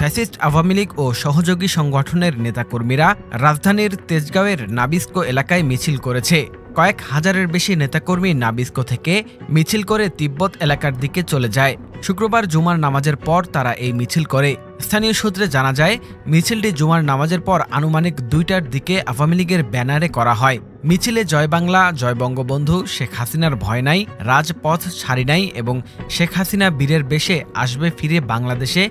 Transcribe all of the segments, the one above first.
Fascist Awami League ও সহযোগী সংগঠনের নেতাকর্মীরা রাজধানীর তেজগাঁওয়ের নাবিস্কো এলাকায় মিছিল করেছে। কয়েক হাজারের বেশি নেতাকর্মী নাবিস্কো থেকে মিছিল করে তিব্বত এলাকার দিকে চলে যায়। শুক্রবার জুমার নামাজের পর তারা এই মিছিল করে। স্থানীয় সূত্রে জানা যায়, মিছিলটি জুমার নামাজের পর আনুমানিক ২টার দিকে আওয়ামী লীগের ব্যানারে করা হয়। মিছিলে জয় বাংলা, জয় বঙ্গবন্ধু, শেখ হাসিনার ভয় নাই, রাজপথ ছাড়ি নাই এবং শেখ হাসিনা বীরের বেশে আসবে ফিরে বাংলাদেশে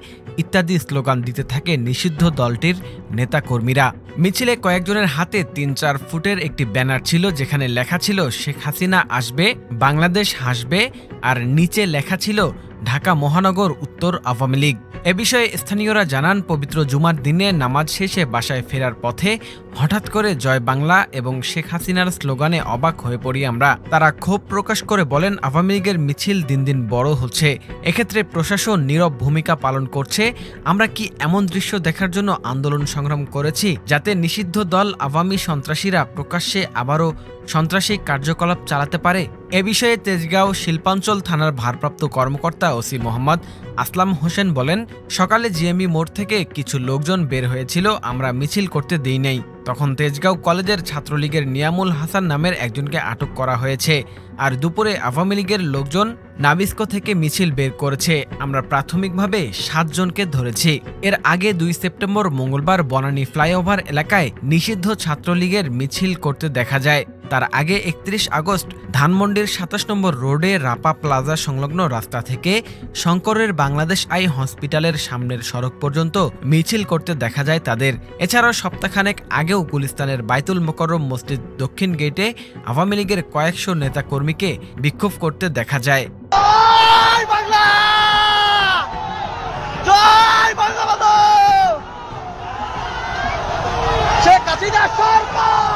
ইত্যাদি স্লোগান দিতে থাকে নিষিদ্ধ দলটির নেতাকর্মীরা। মিছিলে কয়েকজনের হাতে ৩-৪ ফুটের একটি ব্যানার ছিল, যেখানে লেখা ছিল শেখ হাসিনা আসবে, বাংলাদেশ হাসবে, আর নিচে লেখা ছিল ঢাকা মহানগর উত্তর আওয়ামী লীগ। এ বিষয়ে স্থানীয়রা জানান, পবিত্র জুমার দিনে নামাজ শেষে বাসায় ফেরার পথে হঠাৎ করে জয় বাংলা এবং শেখ হাসিনার স্লোগানে অবাক হয়ে পড়ি আমরা। তারা ক্ষোভ প্রকাশ করে বলেন, আওয়ামী লীগের মিছিল দিন দিন বড় হচ্ছে, এক্ষেত্রে প্রশাসন নীরব ভূমিকা পালন করছে। আমরা কি এমন দৃশ্য দেখার জন্য আন্দোলন সংগ্রাম করেছি, যাতে নিষিদ্ধ দল আওয়ামী সন্ত্রাসীরা প্রকাশ্যে আবারও সন্ত্রাসী কার্যকলাপ চালাতে পারে? এ বিষয়ে তেজগাঁও শিল্পাঞ্চল থানার ভারপ্রাপ্ত কর্মকর্তা ওসি মোহাম্মদ আসলাম হোসেন বলেন, সকালে জিএমই মোড় থেকে কিছু লোকজন বের হয়েছিল, আমরা মিছিল করতে দেই নাই। তখন তেজগাঁও কলেজের ছাত্রলীগের নিয়ামুল হাসান নামের একজনকে আটক করা হয়েছে। আর দুপুরে আওয়ামী লীগের লোকজন নাবিস্কো থেকে মিছিল বের করেছে। আমরা প্রাথমিকভাবে ৭ জনকে ধরেছি। এর আগে ২ সেপ্টেম্বর মঙ্গলবার বনানী ফ্লাইওভার এলাকায় নিষিদ্ধ ছাত্রলীগের মিছিল করতে দেখা যায়। তার আগে ৩১ আগস্ট ধানমন্ডির ২৭ নম্বর রোডে রাপা প্লাজা সংলগ্ন রাস্তা থেকে শঙ্করের বাংলাদেশ আই হসপিটালের সামনের সড়ক পর্যন্ত মিছিল করতে দেখা যায় তাদের। এছাড়াও সপ্তাহখানেক আগেও গুলিস্তানের বাইতুল মোকাররম মসজিদ দক্ষিণ গেটে আওয়ামী লীগের কয়েকশো নেতাকর্মীকে বিক্ষোভ করতে দেখা যায়। জয় বাংলা, জয় বঙ্গবন্ধু, শেখ হাসিনা সরকার।